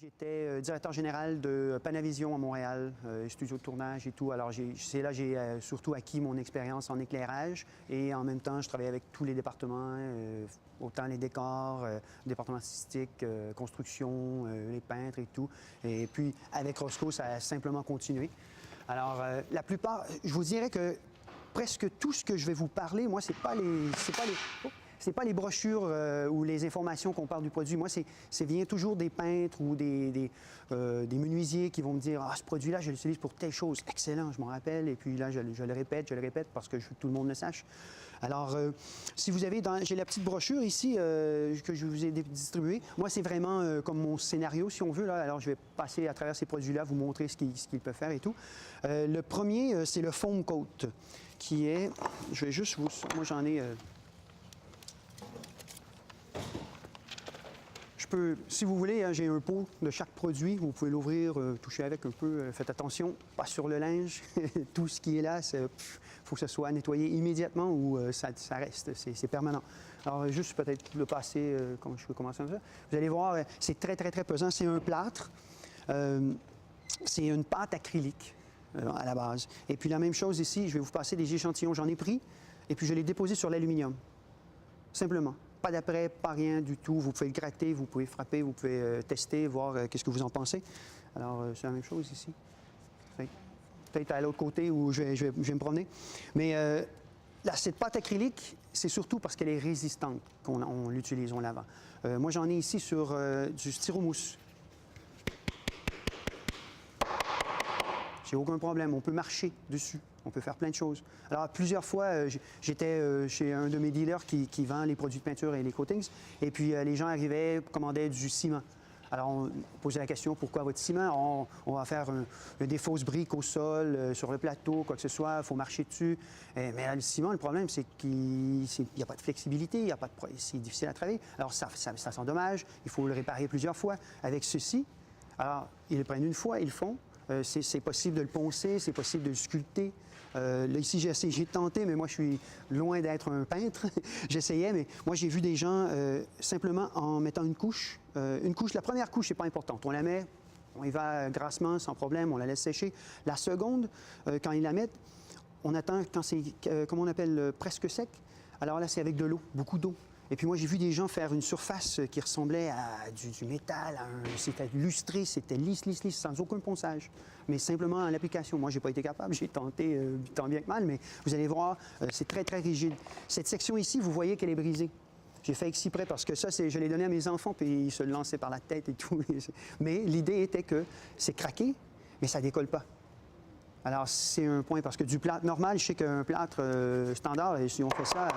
J'étais directeur général de Panavision à Montréal, studio de tournage et tout. Alors, c'est là que j'ai surtout acquis mon expérience en éclairage et en même temps, je travaillais avec tous les départements, autant les décors, département artistique, construction, les peintres et tout. Et puis, avec Roscoe, ça a simplement continué. Alors, la plupart, je vous dirais que presque tout ce que je vais vous parler, moi, c'est pas les brochures ou les informations qu'on parle du produit. Moi, c'est vient toujours des peintres ou des menuisiers qui vont me dire « Ah, ce produit-là, je l'utilise pour telle chose. Excellent, je m'en rappelle. » Et puis là, je le répète parce que je veux que tout le monde le sache. Alors, si vous avez, j'ai la petite brochure ici que je vous ai distribuée. Moi, c'est vraiment comme mon scénario, si on veut. Là. Alors, je vais passer à travers ces produits-là, vous montrer ce qu'ils peuvent faire et tout. Le premier, c'est le foam coat, qui est... Je vais juste vous... Moi, j'en ai... Si vous voulez, hein, j'ai un pot de chaque produit. Vous pouvez l'ouvrir, toucher avec un peu. Faites attention, pas sur le linge. Tout ce qui est là, il faut que ce soit nettoyé immédiatement ou ça reste, c'est permanent. Alors, juste peut-être le passer, comme je peux commencer comme ça. Vous allez voir, c'est très, très, très pesant. C'est un plâtre. C'est une pâte acrylique à la base. Et puis la même chose ici, je vais vous passer des échantillons. J'en ai pris et puis je l'ai déposé sur l'aluminium. Simplement. Pas d'après, pas rien du tout. Vous pouvez le gratter, vous pouvez frapper, vous pouvez tester, voir qu'est-ce que vous en pensez. Alors, c'est la même chose ici. Peut-être à l'autre côté où je vais me promener. Mais cette pâte acrylique, c'est surtout parce qu'elle est résistante qu'on l'utilise, on la vend. Moi, j'en ai ici sur du styromousse. J'ai aucun problème. On peut marcher dessus. On peut faire plein de choses. Alors, plusieurs fois, j'étais chez un de mes dealers qui vend les produits de peinture et les coatings. Et puis, les gens arrivaient, commandaient du ciment. Alors, on posait la question, pourquoi votre ciment? On va faire des fausses briques au sol, sur le plateau, quoi que ce soit. Il faut marcher dessus. Mais le ciment, le problème, c'est qu'il n'y a pas de flexibilité, c'est difficile à travailler. Alors, ça s'endommage. Il faut le réparer plusieurs fois. Avec ceci, alors, ils le prennent une fois, ils le font. C'est possible de le poncer, c'est possible de le sculpter. Là, ici, j'ai tenté, mais moi, je suis loin d'être un peintre. J'essayais, mais moi, j'ai vu des gens simplement en mettant une couche. La première couche, c'est pas importante. On la met, on y va grassement, sans problème, on la laisse sécher. La seconde, quand ils la mettent, on attend quand c'est, comment on appelle, presque sec. Alors là, c'est avec de l'eau, beaucoup d'eau. Et puis moi, j'ai vu des gens faire une surface qui ressemblait à du métal, c'était lustré, c'était lisse, sans aucun ponçage. Mais simplement à l'application. Moi, je n'ai pas été capable, j'ai tenté tant bien que mal, mais vous allez voir, c'est très, très rigide. Cette section ici, vous voyez qu'elle est brisée. J'ai fait exprès parce que ça, je l'ai donné à mes enfants, puis ils se le lançaient par la tête et tout. Mais l'idée était que c'est craqué, mais ça ne décolle pas. Alors, c'est un point, parce que du plâtre normal, je sais qu'un plâtre standard, et si on fait ça,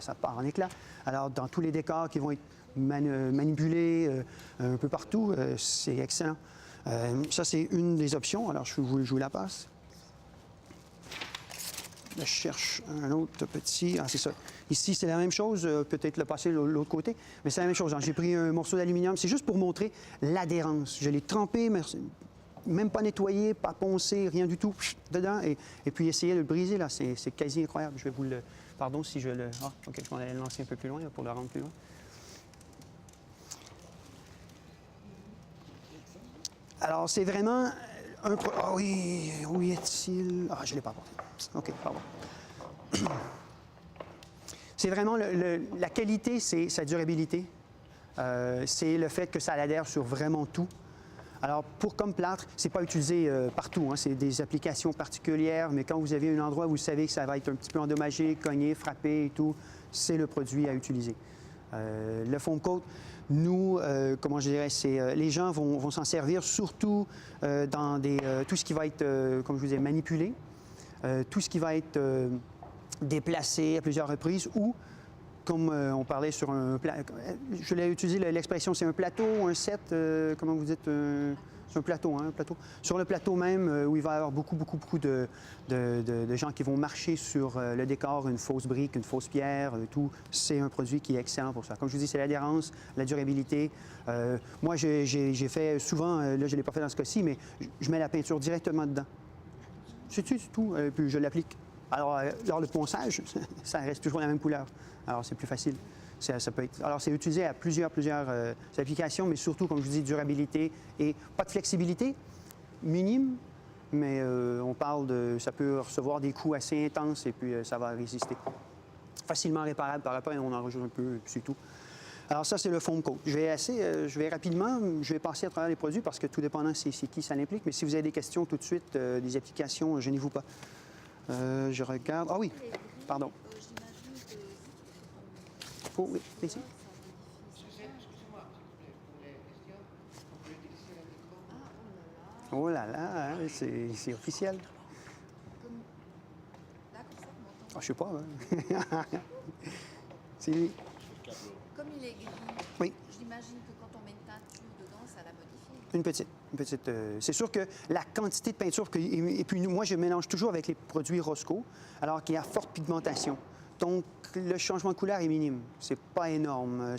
ça part en éclat. Alors, dans tous les décors qui vont être manipulés un peu partout, c'est excellent. Ça, c'est une des options. Alors, je vous la passe. Là, je cherche un autre petit. Ah, c'est ça. Ici, c'est la même chose. Peut-être le passer de l'autre côté. Mais c'est la même chose. J'ai pris un morceau d'aluminium. C'est juste pour montrer l'adhérence. Je l'ai trempé, même pas nettoyé, pas poncé, rien du tout, dedans. Et puis essayer de le briser, là, c'est quasi incroyable. Je vais vous le... Pardon si je le... Ah, OK, je vais aller le lancer un peu plus loin là, pour le rendre plus loin. Alors, c'est vraiment un... Ah oui, où est-il? Ah, je ne l'ai pas apporté. OK, pardon. C'est vraiment la qualité, c'est sa durabilité. C'est le fait que ça adhère sur vraiment tout. Alors, comme plâtre, ce n'est pas utilisé partout, hein, c'est des applications particulières, mais quand vous avez un endroit où vous savez que ça va être un petit peu endommagé, cogné, frappé et tout, c'est le produit à utiliser. Le foam coat, nous, comment je dirais, les gens vont s'en servir surtout dans tout ce qui va être, comme je vous disais, manipulé, tout ce qui va être déplacé à plusieurs reprises ou comme on parlait sur un plateau, je l'ai utilisé l'expression, c'est un plateau, un set, comment vous dites, c'est un plateau, hein, un plateau. Sur le plateau même, où il va y avoir beaucoup de gens qui vont marcher sur le décor, une fausse brique, une fausse pierre, tout, c'est un produit qui est excellent pour ça. Comme je vous dis, c'est l'adhérence, la durabilité. Moi, j'ai fait souvent, là je ne l'ai pas fait dans ce cas-ci, mais je mets la peinture directement dedans. C'est tout, puis je l'applique. Alors, lors du ponçage, ça reste toujours la même couleur. Alors, c'est plus facile. Ça peut être, alors, c'est utilisé à plusieurs applications, mais surtout, comme je vous dis, durabilité et pas de flexibilité, minime, mais on parle de... Ça peut recevoir des coups assez intenses et puis ça va résister. Facilement réparable par après, on en rajoute un peu, puis c'est tout. Alors ça, c'est le foam coat. Je vais rapidement, je vais passer à travers les produits parce que tout dépendant c'est qui ça l'implique, mais si vous avez des questions tout de suite, des applications, gênez-vous pas. Je regarde... Ah oui, pardon. Oh, oui, ici. Oh là là, hein, c'est officiel. Ah, je sais pas. Hein. C'est lui. Comme il est gris, Oui. j'imagine que quand on met une teinture dedans, ça la modifie. Une petite. C'est sûr que la quantité de peinture, et puis moi, je mélange toujours avec les produits Roscoe, alors qu'il y a forte pigmentation. Donc, le changement de couleur est minime. C'est pas énorme.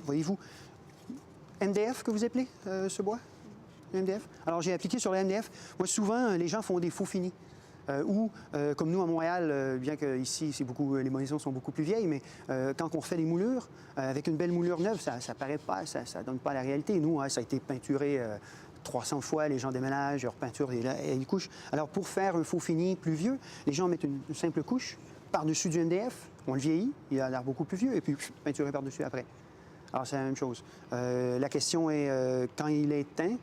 Voyez-vous, MDF que vous appelez ce bois? MDF. Alors, j'ai appliqué sur le MDF. Moi, souvent, les gens font des faux finis. Ou, comme nous à Montréal, bien que ici, les maisons sont beaucoup plus vieilles, mais quand on fait des moulures, avec une belle moulure neuve, ça ne paraît pas, ça ne donne pas la réalité. Nous, ça a été peinturé 300 fois, les gens déménagent, leur peinture et ils couchent. Alors, pour faire un faux fini plus vieux, les gens mettent une simple couche par-dessus du MDF, on le vieillit, il a l'air beaucoup plus vieux, et puis peinturé par-dessus après. Alors, c'est la même chose. La question est, quand il est teint,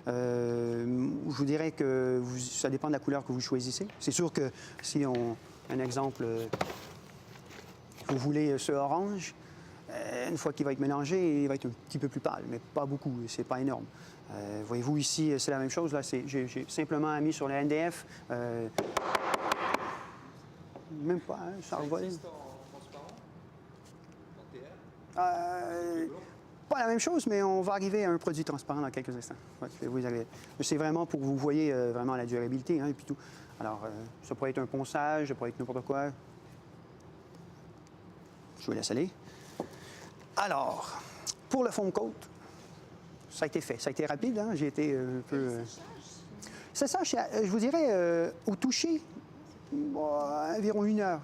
je vous dirais que ça dépend de la couleur que vous choisissez. C'est sûr que si un exemple, vous voulez ce orange, une fois qu'il va être mélangé, il va être un petit peu plus pâle, mais pas beaucoup, c'est pas énorme. Voyez-vous ici, c'est la même chose. Là, j'ai simplement mis sur le NDF. Même pas, hein, ça revole. En transparent? En TR? Pas la même chose, mais on va arriver à un produit transparent dans quelques instants. Ouais, c'est vraiment pour que vous voyez vraiment la durabilité, hein, et puis tout. Alors, ça pourrait être un ponçage, ça pourrait être n'importe quoi. Je vous laisse aller. Alors, pour le foam coat, ça a été fait. Ça a été rapide, hein? J'ai été un peu... Ça sèche, je vous dirais, au toucher, environ 1 heure.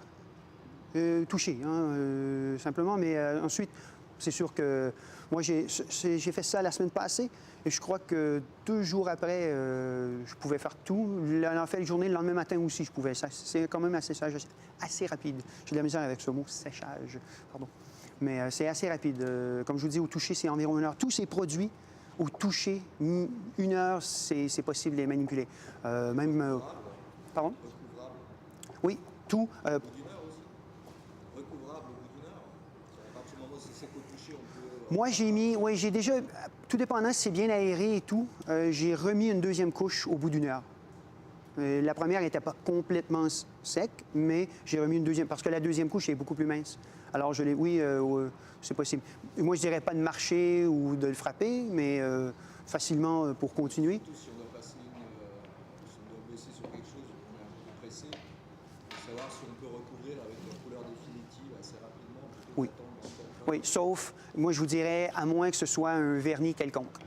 Touché, hein, simplement, mais ensuite... C'est sûr que moi, j'ai fait ça la semaine passée et je crois que 2 jours après, je pouvais faire tout. En fait, la journée, le lendemain matin aussi, je pouvais. C'est quand même un séchage assez rapide. J'ai de la misère avec ce mot, séchage, pardon. Mais c'est assez rapide. Comme je vous dis, au toucher, c'est environ 1 heure. Tous ces produits, au toucher, 1 heure, c'est possible de les manipuler. Même... pardon? Oui, tout... Moi, j'ai mis, oui, j'ai déjà, tout dépendant si c'est bien aéré et tout, j'ai remis une deuxième couche au bout d'1 heure. La première n'était pas complètement sec, mais j'ai remis une deuxième, parce que la deuxième couche est beaucoup plus mince. Alors, oui, c'est possible. Moi, je dirais pas de marcher ou de le frapper, mais facilement pour continuer. Si on doit passer si on doit baisser sur quelque chose, on est un peu pressé, savoir si on peut recouvrir avec la couleur définitive assez rapidement. Oui. Oui, sauf, moi, je vous dirais, à moins que ce soit un vernis quelconque.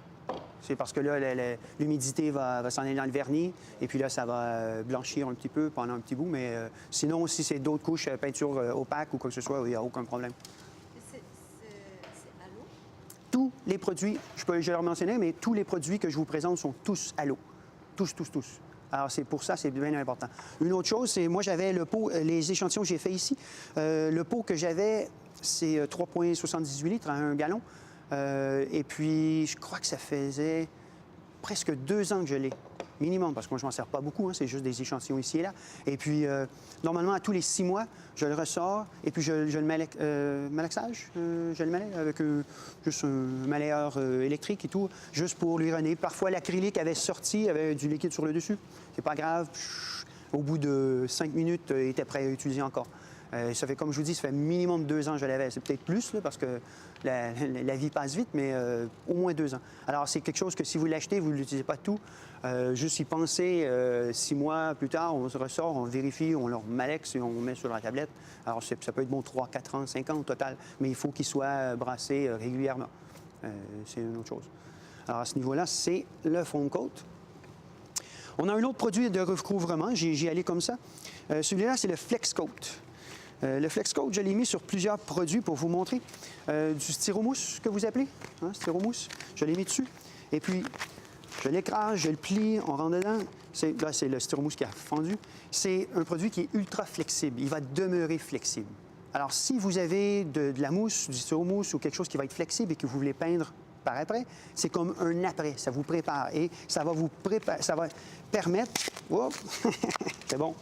C'est parce que là, l'humidité va s'en aller dans le vernis, et puis là, ça va blanchir un petit peu pendant un petit bout, mais sinon, si c'est d'autres couches, peinture opaque ou quoi que ce soit, il n'y a aucun problème. C'est à l'eau? Tous les produits, je leur mentionnais, mais tous les produits que je vous présente sont tous à l'eau. Tous, tous, tous. Alors, c'est pour ça, c'est bien important. Une autre chose, c'est moi, j'avais le pot, les échantillons que j'ai fait ici, le pot que j'avais, c'est 3,78 litres à 1 gallon. Et puis, je crois que ça faisait presque 2 ans que je l'ai, minimum, parce que moi, je m'en sers pas beaucoup, hein, c'est juste des échantillons ici et là. Et puis, normalement, à tous les 6 mois, je le ressors et puis je le malaxage, je le malaie avec juste un malayeur électrique et tout, juste pour lui runner. Parfois, l'acrylique avait sorti, avait du liquide sur le dessus. C'est pas grave. Au bout de 5 minutes, il était prêt à utiliser encore. Ça fait, comme je vous dis, ça fait minimum 2 ans que je l'avais. C'est peut-être plus, là, parce que la vie passe vite, mais au moins 2 ans. Alors, c'est quelque chose que si vous l'achetez, vous ne l'utilisez pas tout. Juste y penser, 6 mois plus tard, on se ressort, on vérifie, on le malaxe et on met sur la tablette. Alors, ça peut être bon 3, 4 ans, 5 ans au total, mais il faut qu'il soit brassé régulièrement. C'est une autre chose. Alors, à ce niveau-là, c'est le foam coat. On a un autre produit de recouvrement, j'y allais comme ça. Celui-là, c'est le Flex Coat. Le FlexCoat, je l'ai mis sur plusieurs produits pour vous montrer. Du styromousse que vous appelez, hein, styromousse, je l'ai mis dessus. Et puis, je l'écrase, je le plie, on rentre dedans. Là, c'est le styromousse qui a fondu. C'est un produit qui est ultra flexible. Il va demeurer flexible. Alors, si vous avez de la mousse, du styromousse ou quelque chose qui va être flexible et que vous voulez peindre par après, c'est comme un après. Ça vous prépare et ça va vous préparer, ça va permettre... Oh, c'est bon,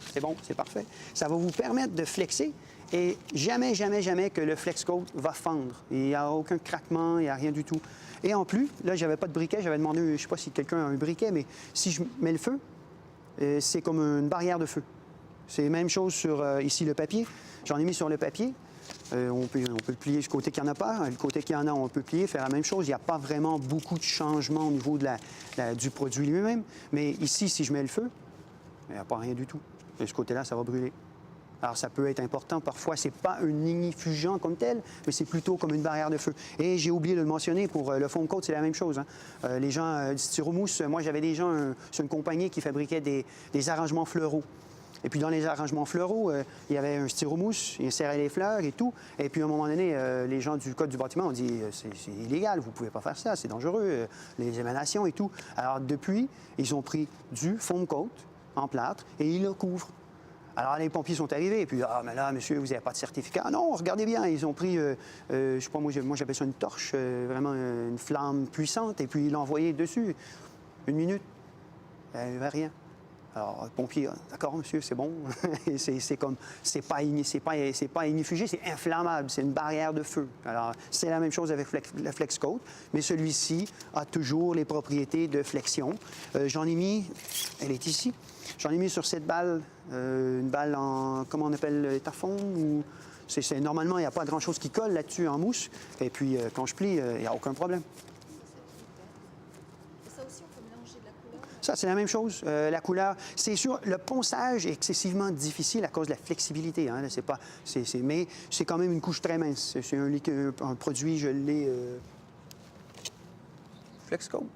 c'est parfait. Ça va vous permettre de flexer et jamais, jamais, jamais que le FlexCoat va fendre. Il n'y a aucun craquement, il n'y a rien du tout. Et en plus, là, j'avais pas de briquet. J'avais demandé, je ne sais pas si quelqu'un a un briquet, mais si je mets le feu, c'est comme une barrière de feu. C'est la même chose sur, ici, le papier. J'en ai mis sur le papier. On peut le plier du côté qu'il n'y en a pas. Le côté qu'il y en a, on peut plier, faire la même chose. Il n'y a pas vraiment beaucoup de changement au niveau du produit lui-même. Mais ici, si je mets le feu, il n'y a pas rien du tout. De ce côté-là, ça va brûler. Alors, ça peut être important. Parfois, ce n'est pas un ignifugeant comme tel, mais c'est plutôt comme une barrière de feu. Et j'ai oublié de le mentionner, pour le foam coat, c'est la même chose. Hein. Les gens du styromousse, moi, j'avais des gens sur une compagnie qui fabriquait des arrangements fleuraux. Et puis, dans les arrangements fleuraux, il y avait un styromousse, il insérait les fleurs et tout. Et puis, à un moment donné, les gens du Code du bâtiment ont dit c'est illégal, vous ne pouvez pas faire ça, c'est dangereux, les émanations et tout. Alors, depuis, ils ont pris du foam coat en plâtre et ils le couvrent. Alors, les pompiers sont arrivés, et puis, ah, mais là, monsieur, vous n'avez pas de certificat. Ah, non, regardez bien, ils ont pris, je sais pas, moi j'appelle ça une torche, vraiment une flamme puissante, et puis ils l'ont envoyé dessus. 1 minute, il n'y avait rien. Alors, le pompier, d'accord, monsieur, c'est bon. c'est pas ignifugé, c'est inflammable, c'est une barrière de feu. Alors, c'est la même chose avec le FlexCoat, mais celui-ci a toujours les propriétés de flexion. J'en ai mis, elle est ici, j'en ai mis sur cette balle, une balle en, comment on appelle, étafon, ou... Normalement, il n'y a pas grand-chose qui colle là-dessus en mousse, et puis quand je plie, il n'y a aucun problème. Ça aussi, on peut mélanger de la couleur. Ça, c'est la même chose. La couleur, c'est sûr, le ponçage est excessivement difficile à cause de la flexibilité. Hein. Mais c'est quand même une couche très mince. C'est un produit, je l'ai... FlexCoat,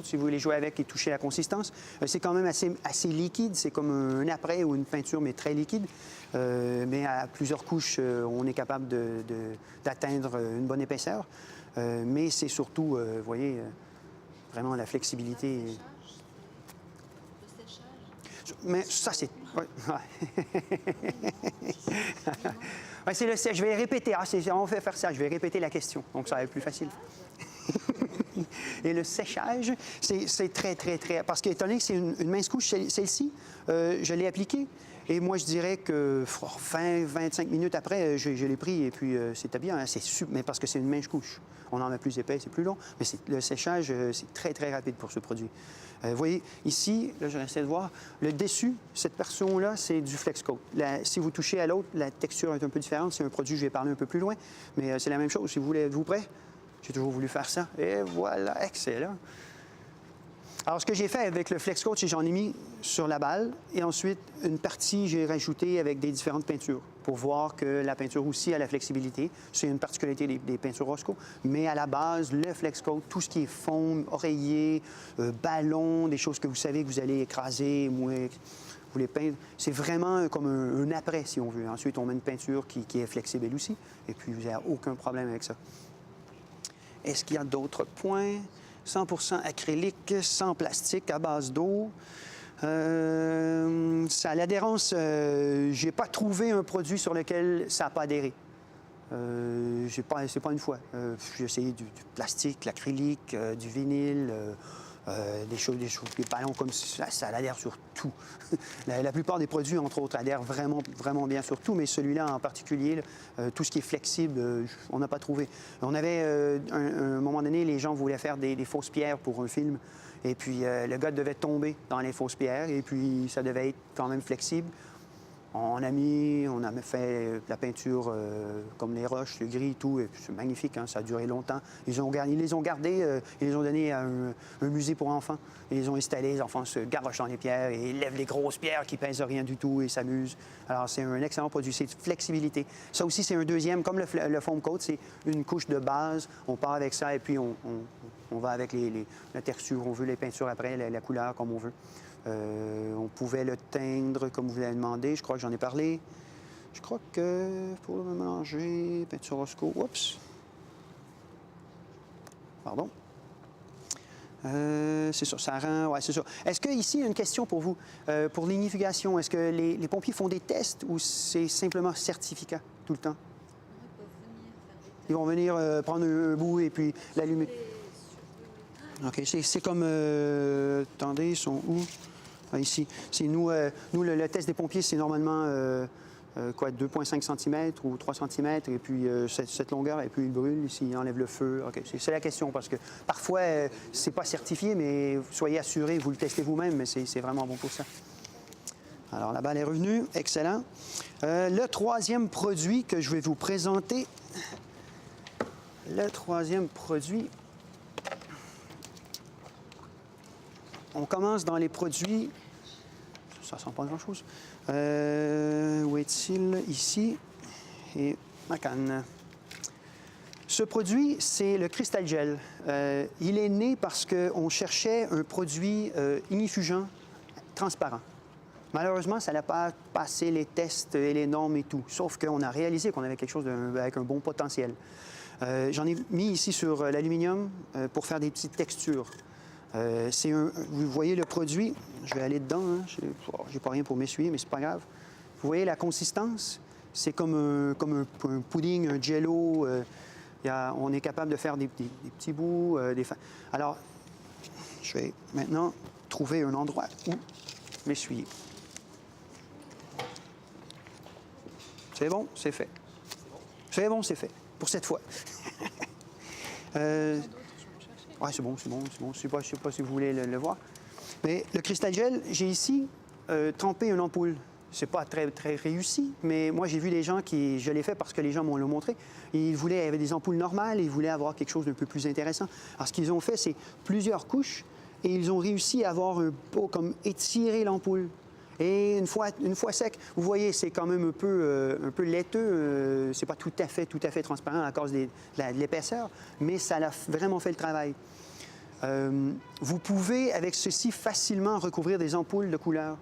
si vous voulez jouer avec et toucher la consistance. C'est quand même assez liquide. C'est comme un après ou une peinture, mais très liquide. Mais à plusieurs couches, on est capable d'atteindre une bonne épaisseur. Mais c'est surtout, vous voyez... Vraiment, la flexibilité. Le séchage. Mais ça, c'est... Ouais. Ouais, c'est le séchage. Je vais répéter. Ah, on va faire ça. Je vais répéter la question. Donc, ça va être plus facile. Et le séchage, c'est très, très, très... Parce qu'étant donné que c'est une mince couche, celle-ci, je l'ai appliquée. Et moi, je dirais que 20-25 minutes après, je l'ai pris et puis c'était bien. Hein, mais parce que c'est une mince couche. On en met plus épais, c'est plus long. Mais le séchage, c'est très, très rapide pour ce produit. Vous voyez, ici, là, je vais essayer de voir. Le dessus, cette portion-là, c'est du FlexCoat. Si vous touchez à l'autre, la texture est un peu différente. C'est un produit, je vais parler un peu plus loin. Mais c'est la même chose. Si vous voulez, êtes-vous prêt? J'ai toujours voulu faire ça. Et voilà, excellent. Alors, ce que j'ai fait avec le FlexCoat, c'est que j'en ai mis sur la balle et ensuite, une partie, j'ai rajouté avec des différentes peintures pour voir que la peinture aussi a la flexibilité. C'est une particularité des peintures Rosco. Mais à la base, le FlexCoat, tout ce qui est foam, oreiller, ballon, des choses que vous savez que vous allez écraser, mouer, vous les peindre, c'est vraiment comme un après, si on veut. Ensuite, on met une peinture qui est flexible elle aussi et puis vous n'avez aucun problème avec ça. Est-ce qu'il y a d'autres points? 100% acrylique, sans plastique, à base d'eau. L'adhérence, j'ai pas trouvé un produit sur lequel ça n'a pas adhéré. C'est pas une fois. J'ai essayé du plastique, l'acrylique, du vinyle, des ballons comme ça, ça adhère sur tout. La plupart des produits, entre autres, adhèrent vraiment, vraiment bien sur tout, mais celui-là en particulier, tout ce qui est flexible, on n'a pas trouvé. On avait, un moment donné, les gens voulaient faire des fausses pierres pour un film, et puis le gars devait tomber dans les fausses pierres, et puis ça devait être quand même flexible. On a fait la peinture comme les roches, le gris et tout, et c'est magnifique, hein, ça a duré longtemps. Ils les ont gardés, ils les ont donnés à un musée pour enfants. Ils les ont installés, les enfants se garochent dans les pierres et ils lèvent les grosses pierres qui pèsent rien du tout et s'amusent. Alors, c'est un excellent produit, c'est flexibilité. Ça aussi, c'est un deuxième, comme le foam coat, c'est une couche de base. On part avec ça et puis on va avec la texture, on veut les peintures après, la couleur comme on veut. On pouvait le teindre comme vous l'avez demandé, je crois que j'en ai parlé. Je crois que pour le mélanger, peinture Roscoe, oups. Pardon. C'est ça rend... Ouais, c'est ça. Est-ce que ici, une question pour vous, pour l'ignification, est-ce que les pompiers font des tests ou c'est simplement certificat tout le temps? Ils vont venir prendre un bout et puis l'allumer. OK, c'est comme... attendez, ils sont où? Ah, ici. C'est nous, le test des pompiers, c'est normalement 2,5 cm ou 3 cm, et puis cette longueur, et puis il brûle, ici, il enlève le feu. OK, c'est la question, parce que parfois, c'est pas certifié, mais soyez assurés, vous le testez vous-même, mais c'est vraiment bon pour ça. Alors, la balle est revenue. Excellent. Le troisième produit que je vais vous présenter. Le troisième produit. On commence dans les produits. Ça sent pas grand-chose. Où est-il? Ici. Et ma canne. Ce produit, c'est le Crystal Gel. Il est né parce qu'on cherchait un produit ignifugeant transparent. Malheureusement, ça n'a pas passé les tests et les normes et tout. Sauf qu'on a réalisé qu'on avait quelque chose avec un bon potentiel. J'en ai mis ici sur l'aluminium pour faire des petites textures. Vous voyez le produit, je vais aller dedans, hein. J'ai pas rien pour m'essuyer, mais c'est pas grave. Vous voyez la consistance, c'est comme un pudding, un jello. On est capable de faire des petits bouts. Alors, je vais maintenant trouver un endroit où m'essuyer. C'est bon, c'est fait. C'est bon, c'est fait. Pour cette fois. Oui, c'est bon. Je ne sais pas si vous voulez le voir. Mais le Crystal Gel, j'ai ici trempé une ampoule. C'est pas très, très réussi, mais moi, j'ai vu des gens je l'ai fait parce que les gens m'ont le montré. Ils avaient des ampoules normales et ils voulaient avoir quelque chose d'un peu plus intéressant. Alors, ce qu'ils ont fait, c'est plusieurs couches et ils ont réussi à avoir comme étirer l'ampoule. Et une fois sec, vous voyez, c'est quand même un peu laiteux. C'est pas tout à fait transparent à cause de l'épaisseur, mais ça a vraiment fait le travail. Vous pouvez, avec ceci, facilement recouvrir des ampoules de couleur.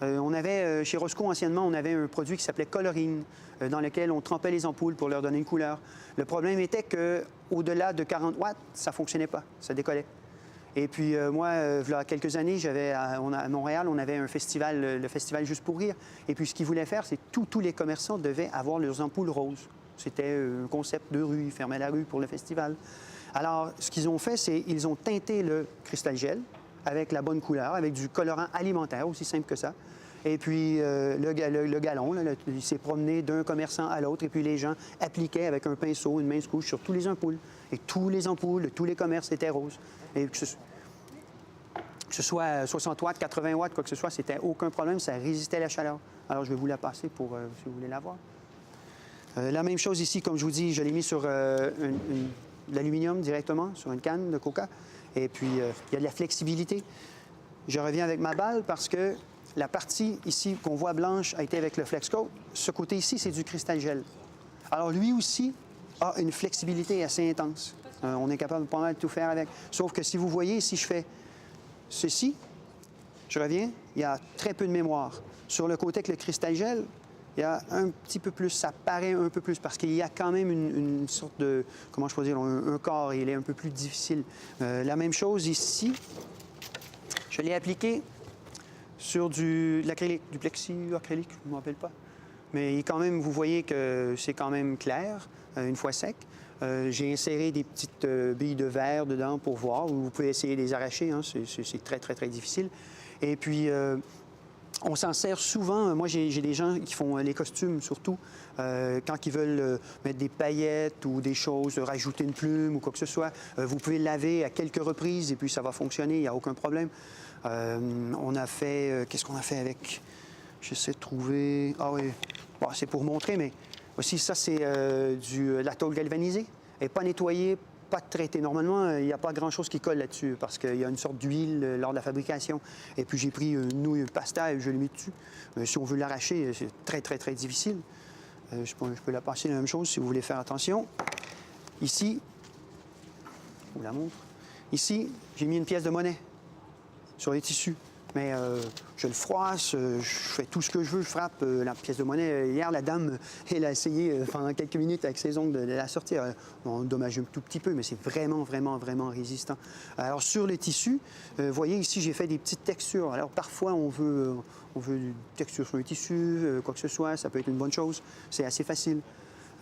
On avait, chez Roscoe, anciennement, on avait un produit qui s'appelait Colorine, dans lequel on trempait les ampoules pour leur donner une couleur. Le problème était qu'au-delà de 40 watts, ça ne fonctionnait pas, ça décollait. Et puis, moi, il y a quelques années, à Montréal, on avait un festival, le festival Juste pour rire. Et puis, ce qu'ils voulaient faire, c'est que tous les commerçants devaient avoir leurs ampoules roses. C'était un concept de rue, ils fermaient la rue pour le festival. Alors, ce qu'ils ont fait, c'est qu'ils ont teinté le Crystal Gel avec la bonne couleur, avec du colorant alimentaire, aussi simple que ça. Et puis, le galon, là, il s'est promené d'un commerçant à l'autre. Et puis, les gens appliquaient avec un pinceau, une mince couche sur tous les ampoules. Et tous les ampoules de tous les commerces étaient roses. Et que ce soit 60 watts, 80 watts, quoi que ce soit, c'était aucun problème. Ça résistait à la chaleur. Alors, je vais vous la passer pour si vous voulez la voir. La même chose ici, comme je vous dis, je l'ai mis sur de l'aluminium directement, sur une canne de Coca. Et puis, il y a de la flexibilité. Je reviens avec ma balle parce que la partie ici qu'on voit blanche a été avec le FlexCoat. Ce côté ici, c'est du Crystal Gel. Alors, lui aussi a une flexibilité assez intense. On est capable de pas mal tout faire avec. Sauf que si vous voyez, si je fais ceci, je reviens, il y a très peu de mémoire. Sur le côté avec le Crystal Gel, il y a un petit peu plus, ça paraît un peu plus, parce qu'il y a quand même une sorte de, comment je peux dire, un corps, il est un peu plus difficile. La même chose ici, je l'ai appliqué sur de l'acrylique, du plexi acrylique, je ne me rappelle pas. Mais quand même, vous voyez que c'est quand même clair, une fois sec. J'ai inséré des petites billes de verre dedans pour voir. Vous pouvez essayer de les arracher, hein, c'est très, très, très difficile. Et puis, on s'en sert souvent. Moi, j'ai des gens qui font les costumes, surtout, quand ils veulent mettre des paillettes ou des choses, rajouter une plume ou quoi que ce soit. Vous pouvez le laver à quelques reprises et puis ça va fonctionner, il n'y a aucun problème. On a fait... qu'est-ce qu'on a fait avec? J'essaie de trouver... Ah oui, bon, c'est pour montrer, mais aussi ça, c'est la tôle galvanisée. Elle n'est pas nettoyée, pas traitée. Normalement, il n'y a pas grand-chose qui colle là-dessus parce qu'il y a une sorte d'huile lors de la fabrication. Et puis, j'ai pris une nouille pasta et je l'ai mis dessus. Si on veut l'arracher, c'est très, très, très difficile. Je peux la passer la même chose si vous voulez faire attention. Ici, je vous la montre. Ici, j'ai mis une pièce de monnaie sur les tissus. Mais je le froisse, je fais tout ce que je veux, je frappe la pièce de monnaie. Hier, la dame, elle a essayé pendant quelques minutes avec ses ongles de la sortir. On endommage un tout petit peu, mais c'est vraiment, vraiment, vraiment résistant. Alors, sur le tissu, vous voyez ici, j'ai fait des petites textures. Alors, parfois, on veut une texture sur le tissu, quoi que ce soit, ça peut être une bonne chose. C'est assez facile.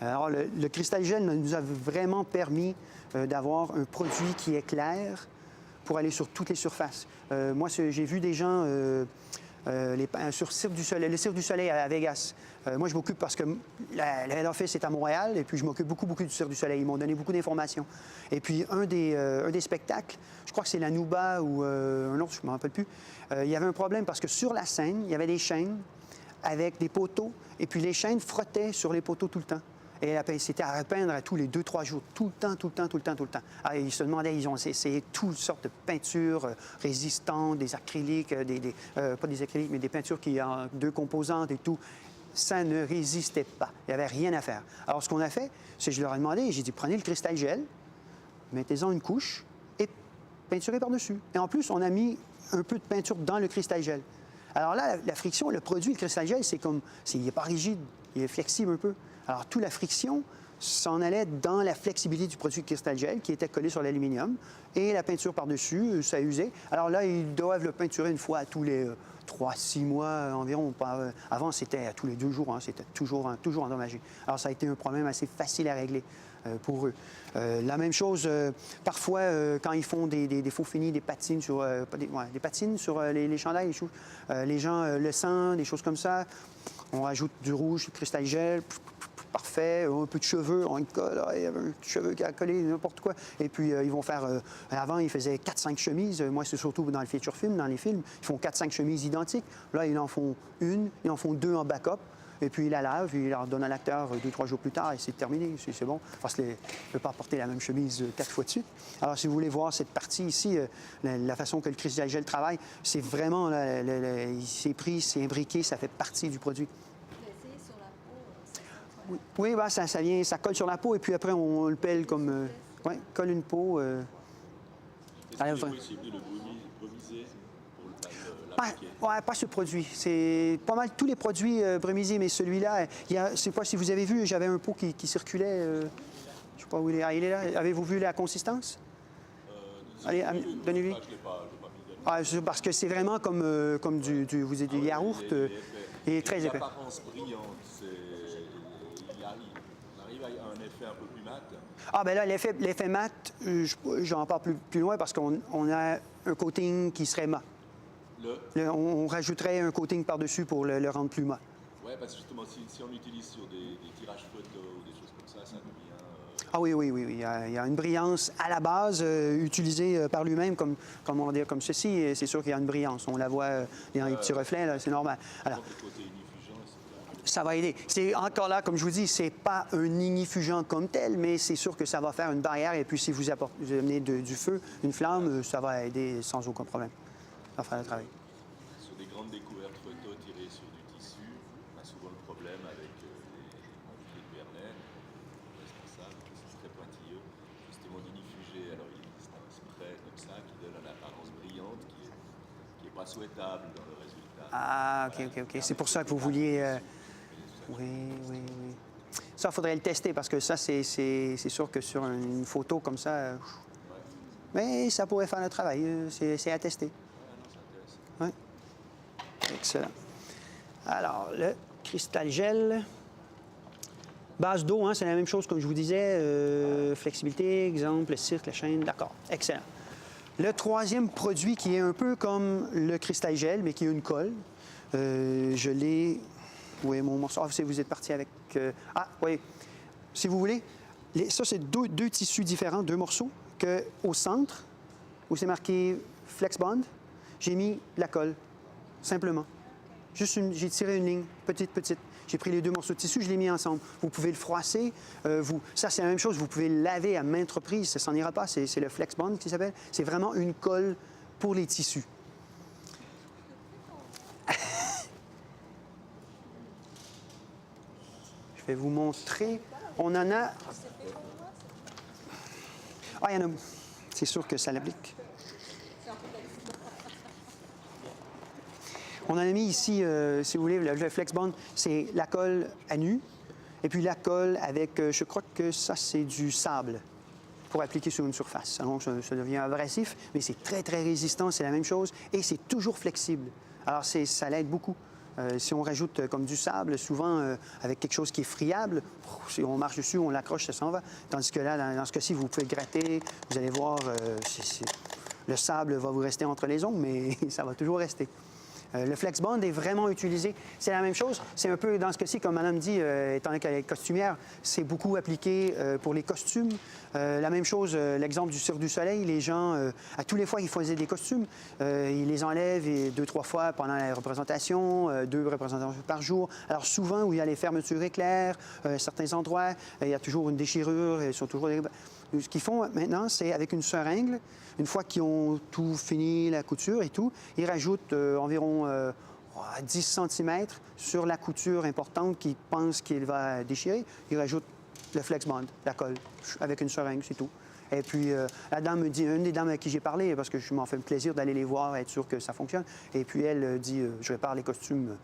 Alors, le cristal gel nous a vraiment permis d'avoir un produit qui est clair pour aller sur toutes les surfaces. Moi, j'ai vu des gens sur Cirque du Soleil, le Cirque du Soleil à Vegas. Moi, je m'occupe parce que la head office est à Montréal et puis je m'occupe beaucoup du Cirque du Soleil. Ils m'ont donné beaucoup d'informations. Et puis, un des spectacles, je crois que c'est la Nouba ou un autre, je ne me rappelle plus, il y avait un problème parce que sur la scène, il y avait des chaînes avec des poteaux et puis les chaînes frottaient sur les poteaux tout le temps. Et c'était à repeindre à tous les 2-3 jours, tout le temps. Alors, ils se demandaient, ils ont essayé toutes sortes de peintures résistantes, des acryliques, pas des acryliques, mais des peintures qui ont 2 composantes et tout. Ça ne résistait pas. Il n'y avait rien à faire. Alors, ce qu'on a fait, c'est que je leur ai demandé, j'ai dit, prenez le cristal gel, mettez-en une couche et peinturez par-dessus. Et en plus, on a mis un peu de peinture dans le cristal gel. Alors là, la friction, le produit, le cristal gel, il n'est pas rigide, il est flexible un peu. Alors, toute la friction s'en allait dans la flexibilité du produit cristal gel qui était collé sur l'aluminium et la peinture par-dessus, ça usait. Alors là, ils doivent le peinturer une fois à tous les 3-6 mois environ. Avant, c'était à tous les 2 jours, hein, c'était toujours endommagé. Alors, ça a été un problème assez facile à régler pour eux. La même chose, parfois, quand ils font des faux finis, des patines sur, des patines sur les chandails, les gens le sentent, des choses comme ça. On rajoute du rouge, du cristal gel, parfait, un peu de cheveux, on colle, il y avait un cheveu qui a collé, n'importe quoi. Et puis, ils vont faire... avant, ils faisaient 4-5 chemises. Moi, c'est surtout dans le feature film, dans les films. Ils font 4-5 chemises identiques. Là, ils en font une, ils en font 2 en backup. Et puis, ils la lavent, ils leur donnent à l'acteur 2-3 jours plus tard et c'est terminé. C'est bon. Parce qu'il ne peut pas porter la même chemise 4 fois de suite. Alors, si vous voulez voir cette partie ici, la façon que le cristal gel travaille, c'est vraiment... c'est pris, c'est imbriqué, ça fait partie du produit. Oui, ben, ça colle sur la peau et puis après, on le pèle comme... oui, colle une peau. Est-ce qu'il est possible de le brumiser pour l'appliquer? Pas ce produit. C'est pas mal tous les produits brumisés, mais celui-là, je ne sais pas si vous avez vu, j'avais un pot qui circulait. Je ne sais pas où il est. Ah, il est là. Avez-vous vu la consistance? Allez, donnez-lui. Je ne l'ai pas mis dedans. Parce que c'est vraiment comme du yaourt. Il est très épais. L'apparence brillante, on arrive à un effet un peu plus mat. Ah, ben là, l'effet mat, j'en parle plus loin parce qu'on a un coating qui serait mat. On rajouterait un coating par-dessus pour le rendre plus mat. Oui, parce que justement, si on utilise sur des tirages photos ou des choses comme ça devient... Ah oui. Il y a une brillance à la base utilisée par lui-même comme ceci. Et c'est sûr qu'il y a une brillance. On la voit dans les petits reflets, là, c'est normal. Alors, ça va aider. C'est encore là, comme je vous dis, c'est pas un ignifugeant comme tel, mais c'est sûr que ça va faire une barrière. Et puis, si vous amenez du feu, une flamme, ça va aider sans aucun problème à faire le travail. Sur des grandes découvertes photos tirées sur du tissu, on a souvent le problème avec les filets de Vernet, responsables, qui sont très pointilleux, justement d'inifugés. Alors, il existe un spray comme ça qui donne une apparence brillante qui est pas souhaitable dans le résultat. Ah, OK. C'est pour ça que vous vouliez... Oui. Ça, il faudrait le tester parce que ça, c'est sûr que sur une photo comme ça... mais ça pourrait faire le travail. C'est à tester. Oui. Excellent. Alors, le cristal gel. Base d'eau, hein, c'est la même chose comme je vous disais. Flexibilité, exemple, le cirque, la chaîne. D'accord. Excellent. Le troisième produit qui est un peu comme le cristal gel, mais qui a une colle. Je l'ai... Oui, mon morceau. Ah, vous êtes parti avec... oui. Si vous voulez, ça, c'est deux tissus différents, 2 morceaux, qu'au centre, où c'est marqué Flexbond, j'ai mis la colle, simplement. J'ai tiré une ligne, petite. J'ai pris les 2 morceaux de tissu, je les ai mis ensemble. Vous pouvez le froisser. Ça, c'est la même chose. Vous pouvez le laver à maintes reprises. Ça s'en ira pas. C'est le Flexbond qui s'appelle. C'est vraiment une colle pour les tissus. Je vais vous montrer. On en a... Ah, il y en a... C'est sûr que ça l'applique. On en a mis ici, si vous voulez, le FlexBond, c'est la colle à nu. Et puis la colle avec, je crois que ça, c'est du sable pour appliquer sur une surface. Alors, ça devient abrasif, mais c'est très, très résistant, c'est la même chose. Et c'est toujours flexible. Alors, ça l'aide beaucoup. Si on rajoute comme du sable, souvent avec quelque chose qui est friable, si on marche dessus, on l'accroche, ça s'en va. Tandis que là, dans ce cas-ci, vous pouvez gratter, vous allez voir, le sable va vous rester entre les ongles, mais ça va toujours rester. Le FlexBond est vraiment utilisé. C'est la même chose. C'est un peu, dans ce cas-ci, comme Madame dit, étant donné qu'elle est costumière, c'est beaucoup appliqué pour les costumes. La même chose, l'exemple du Cirque du Soleil, les gens, à tous les fois qu'ils faisaient des costumes, ils les enlèvent 2-3 fois pendant la représentation, 2 représentations par jour. Alors souvent, où il y a les fermetures éclairs, certains endroits, il y a toujours une déchirure, ils sont toujours... Ce qu'ils font maintenant, c'est avec une seringue, une fois qu'ils ont tout fini, la couture et tout, ils rajoutent environ 10 cm sur la couture importante qu'ils pensent qu'il va déchirer. Ils rajoutent le FlexBond, la colle, avec une seringue, c'est tout. Et puis, la dame me dit, une des dames à qui j'ai parlé, parce que je m'en fais le plaisir d'aller les voir, être sûr que ça fonctionne, et puis elle dit, je répare les costumes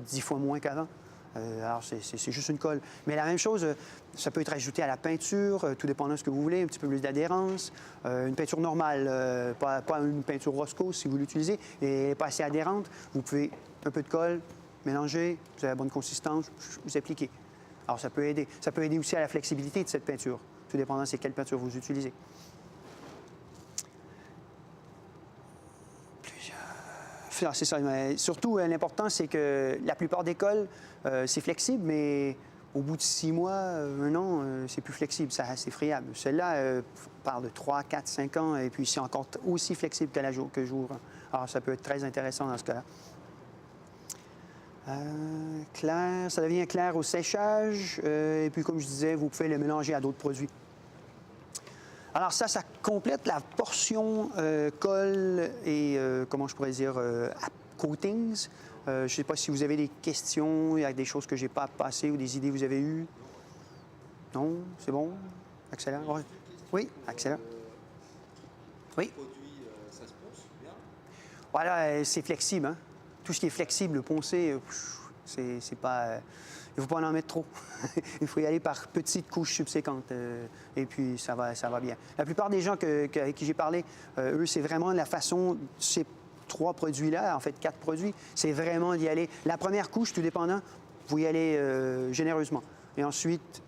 10 fois moins qu'avant. Alors, c'est juste une colle. Mais la même chose, ça peut être ajouté à la peinture, tout dépendant de ce que vous voulez, un petit peu plus d'adhérence. Une peinture normale, pas une peinture Roscoe si vous l'utilisez, et pas assez adhérente. Vous pouvez un peu de colle, mélanger, vous avez la bonne consistance, vous appliquez. Alors, ça peut aider. Ça peut aider aussi à la flexibilité de cette peinture, tout dépendant de quelle peinture vous utilisez. C'est ça. Mais surtout, l'important, c'est que la plupart des colles, c'est flexible, mais au bout de 6 mois, 1 an, c'est plus flexible, c'est friable. Celle-là parle de 3, 4, 5 ans, et puis c'est encore aussi flexible que jour. Alors, ça peut être très intéressant dans ce cas-là. Clair, ça devient clair au séchage, et puis comme je disais, vous pouvez le mélanger à d'autres produits. Alors ça complète la portion colle et, comment je pourrais dire, coatings. Je ne sais pas si vous avez des questions, il y a des choses que je n'ai pas passées ou des idées que vous avez eues. Non? C'est bon? Excellent? Ouais. Oui, excellent. Oui? Le produit, ça se ponce bien? Voilà, c'est flexible. Hein? Tout ce qui est flexible, poncé, c'est pas... il ne faut pas en mettre trop. Il faut y aller par petites couches subséquentes. Et puis, ça va bien. La plupart des gens avec qui j'ai parlé, eux, c'est vraiment la façon... Ces 3 produits-là, en fait 4 produits, c'est vraiment d'y aller. La première couche, tout dépendant, vous y allez généreusement. Et ensuite,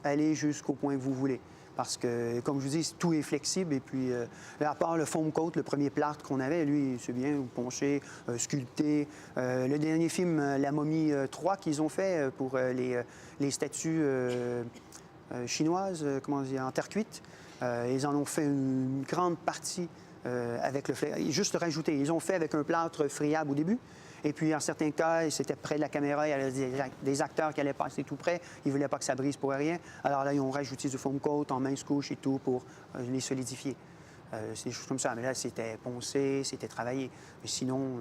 allez jusqu'au point que vous voulez. Parce que, comme je vous dis, tout est flexible. Et puis, à part le foam coat, le premier plâtre qu'on avait, lui, c'est bien, ponché, sculpté. Le dernier film, La Momie 3, qu'ils ont fait pour les statues chinoises, comment dire, en terre cuite, ils en ont fait une grande partie avec le juste rajouté. Ils ont fait avec un plâtre friable au début. Et puis, en certains cas, c'était près de la caméra, il y avait des acteurs qui allaient passer tout près. Ils ne voulaient pas que ça brise pour rien. Alors là, ils ont rajouté du foam coat en mince couche et tout pour les solidifier. C'est des choses comme ça. Mais là, c'était poncé, c'était travaillé. Mais sinon,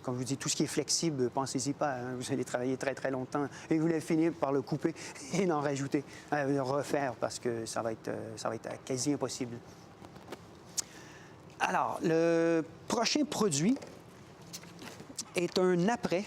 comme je vous dis, tout ce qui est flexible, pensez-y pas. Hein. Vous allez travailler très, très longtemps. Et vous allez finir par le couper et d'en rajouter, le refaire, parce que ça va être quasi impossible. Alors, le prochain produit est un après